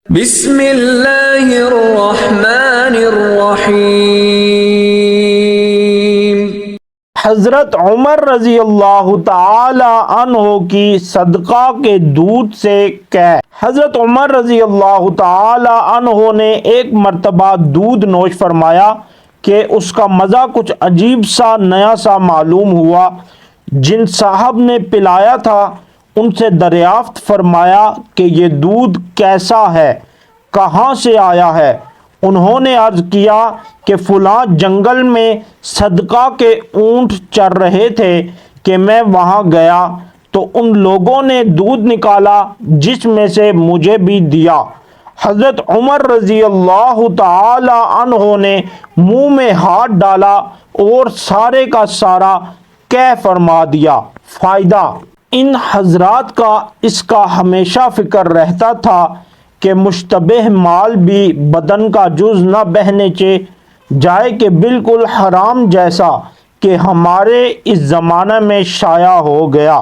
بسم اللہ الرحمن الرحیم۔ حضرت عمر رضی اللہ تعالی عنہ کی صدقہ کے دودھ سے حضرت عمر رضی اللہ تعالی عنہ نے ایک مرتبہ دودھ نوش فرمایا کہ اس کا مزہ کچھ عجیب سا نیا سا معلوم ہوا۔ جن صاحب نے پلایا تھا ان سے دریافت فرمایا کہ یہ دودھ کیسا ہے، کہاں سے آیا ہے؟ انہوں نے عرض کیا کہ فلاں جنگل میں صدقہ کے اونٹ چر رہے تھے کہ میں وہاں گیا تو ان لوگوں نے دودھ نکالا جس میں سے مجھے بھی دیا۔ حضرت عمر رضی اللہ تعالی عنہ نے منہ میں ہاتھ ڈالا اور سارے کا سارا فرما دیا۔ فائدہ: ان حضرات کا اس کا ہمیشہ فکر رہتا تھا کہ مشتبہ مال بھی بدن کا جز نہ بہنے جائے کہ بالکل حرام جیسا کہ ہمارے اس زمانے میں شائع ہو گیا۔